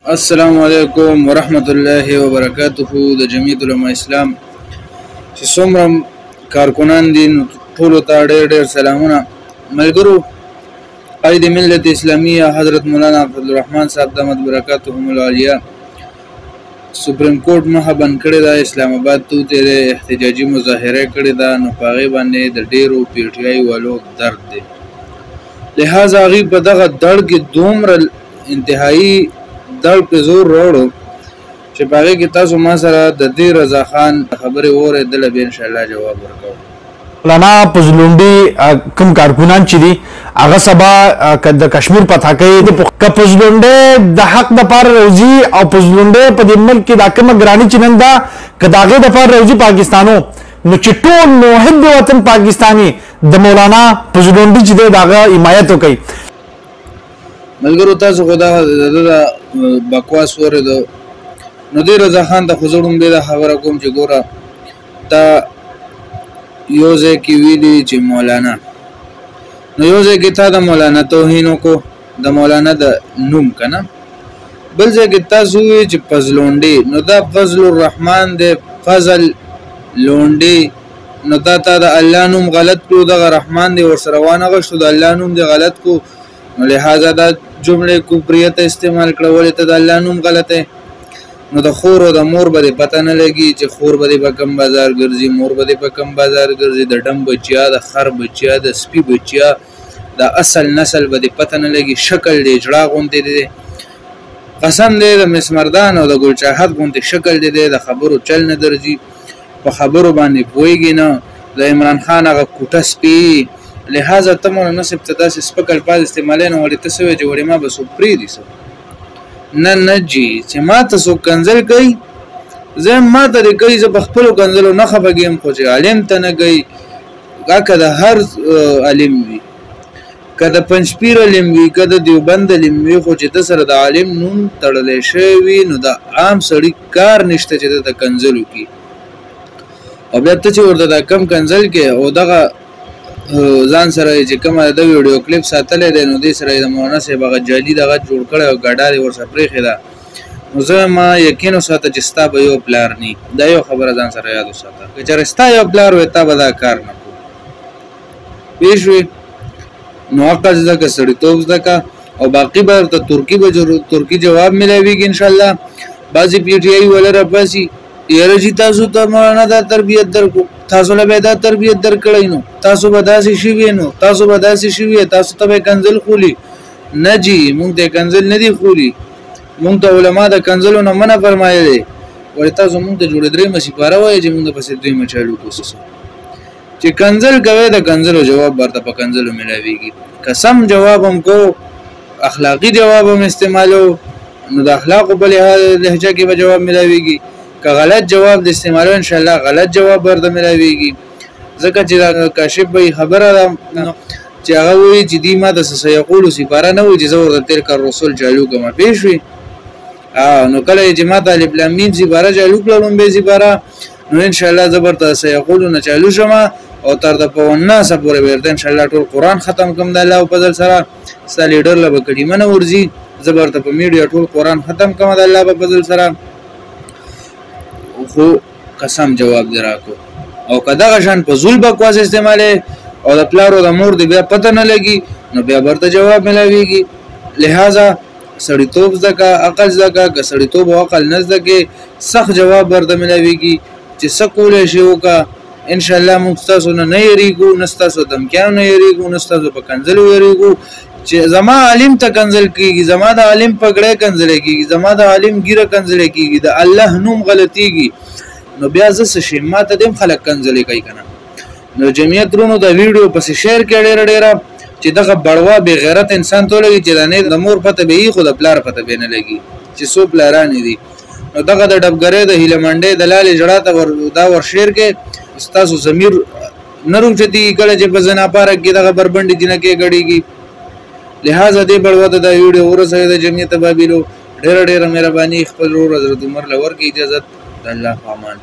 السلام علیکم ورحمت الله وبرکاته د جمعیت علماء اسلام چې څومره کارکنان دي نو ټولو ته ډېر سلامونه. ملګرو، قائد ملت اسلامیه حضرت مولانا عبدالرحمن صاحب دامت برکاتهم العالیه سپریم کورټ مخه بند کړې ده، اسلام آباد ته تیرې احتجاجي مظاهره کړې ده، نو په هغې باندې د ډېرو پی ټي آی والو درد دی. لہذا هغوی په دغه دړ کې دومره انتهایي دړ په زور راوړو چې په هغې کې تاسو ما سره د دې رضا خان خبرې واورېدله، بیا انشاءالله جواب ورکوو. مولانا پزلونډي کوم کارکنان چې دي هغه سبا د کشمیر پته کوي که پزلونډي د حق دپاره روزي او پزلونډي په دې ملک کې دا کومه ګراني چې نن ده که د هغې دپاره روزي پاکستانو نو چې ټول موحد د وطن پاکستاني د مولانا پزلونډي چې دی د هغه حمایت وکوي. ملګرو، تاسو خو دا بکواس واورېدو، نو دې رضا خان ته خو زه ډومبې دا خبره کوم چې ګوره تا یو ځای کې ویلي چې مولانا، نو یو ځای کې تا د مولانا توهین وکړو، د مولانا د نوم که نه، بل ځای کې تاسو ووایئ چې فضلونډي، نو دا فضل الرحمن دی، فضل لونډي، نو دا تا د الله نوم غلط کړو، دغه رحمان دی ورسره وانغښتو، د الله نوم دی غلط کړو، نو لہذا دا جملې کفریه ته استعمال کړه، ولې ته د الله نوم غلط دی. نو د خور او د مور به دې پته نه لګي چې خور به دې په کوم بازار ګرځي، مور به دې په کوم بازار ګرځي، د ډم بچیا، د خر بچیا، د سپي بچیا، د اصل نسل به دې پته نه لګي، شکل دې جړا غوندې دی، قسم دی د مسمردان او د ګلچاحت غوندې شکل دی، د خبرو چل نه درځي، په خبرو باندې پوهېږي نه، د عمران خان هغه کوټه سپي. لہذا ته مولانا صاحب ته داسې سپک الفاظ استعمالوې، نو وړې ته څه وایې چې وړې ما به څوک پرېږدي څه نه جي چې ما ته څوک کنځل کوي، زه ما ته دې کوي، زه په خپلو کنځلو نه خفه کېږم، خو چې عالم ته نه کوي، که د هر عالم وي، که د پنجپیر علم وي، که د دیوبند علم وي، خو چې ده سره د عالم نوم تړلی شوی وي، نو د عام سړي کار نشته چې ده ته کنځل وکړي. او بیا ته چې ورته دا کم کنځل کې او دغه ځان سره چې کومه د ویډیو کلیپ ساتلی دی، نو دې سره د مولانا صاحب هغه جعلي دغه جوړ کړی او ګډا دې ورسره پرېښې ده، نو زه ما یقین وساته چې ستا به یو پلار ني، دا یو خبره ځان سره یاد وساته، که چېرې ستا یو پلار وی تا به دا کار نه کوو. پوه شوې؟ نو عقل زده که، سړیتوب زده که، او باقي به ورته ترکي جواب میلاویږي انشاءالله. بعضې پی ټي آی والا راپاسي، یاره چې تاسو ته مولانا دا تربیت درکړو، تاسو له به دا تربیت درکړی، نو تاسو به داسې شوي، نو تاسو به داسې شوي، تاسو ته به کنځل خولي. نه جي، مونږ ته کنځل نه دي خولي، مونږ ته علما د کنځلو نه منع فرمایلی، ولې تاسو مونږ ته جوړې درېیمه سپاره وایئ چې مونږ پسې دویمه چالو کوسو چې کنځل کوئ، د کنځلو جواب ورته په کنځلو میلاویږي. که سم جواب هم کو، اخلاقي جواب هم استعمالو، نو د اخلاقو په لهجه کې به جواب میلاویږي، که غلط جواب د استعمالو انشاءالله غلط جواب ورته میلاویږي. ځکه چې دا کاشف به خبره ده چې هغه وایي چې دوی ما د سیقولو سپاره نه وایي چې زه ورته تلک الرسول چالو کړم. پوه شوې؟ نو کله چې ما ته الف لام میم سپاره چالو کړه، لومبۍ سپاره، نو انشاءالله زه به ورته سیقولو نه چالو شم، او تر د په الناس پورې به ورته انشاءالله ټول قرآن ختم کړم د الله په فضل سره. ستا لیډر له به کلمه نه ورځي، زه به ورته په میډیا ټول قرآن ختم کړم د الله په فضل سره. خو قسم جواب دی راکو، او که دغه شان په زول بکواس استعمالی او د پلار او د مور دی بیا پته نه لګي، نو بیا ورته جواب میلاویږي. لہذا سړیتوب زده که، عقل زده که، که سړیتوب او عقل نه زده کې، سخت جواب ورته میلاویږي چې څه کولی شي وکړه. انشاءالله موږ ستاسو نه یېرېږو، نه ستاسو دمکیانو نه یېرېږو، نه ستاسو په کنځلو یېرېږو چې زما عالم ته کنځل کېږي، زما د عالم پګړی کنځلی کېږي، زما د عالم ګیره کنځلی کېږي، د الله نوم غلطېږي، نو بیا زه څه شم؟ ما ته دې هم خلک کنځلې کوي که نه. نو جمعیت رونو د ویډیو پسې شیر کړه ډېره چې دغه بړوا بې غیرت انسان ته ولګي چې د مور پته به وي خو د پلار پته به نه لګي چې څو پلارانې دي. نو دغه د ډبګرۍ د هیله منډۍ د لالې ژړا ته دا ور شیر کې ستاسو ضمیر نه روچتېږي کله چې په زنا پارک کې دغه بربنډې جنکۍ ګډېږي. لہذا دې بړوا ته دا ویډیو ورسوئ د جمعیت بابیلو. ډېره مهرباني، خپل ورور حضرت عمر له ورکړي اجازت، د الله په امان.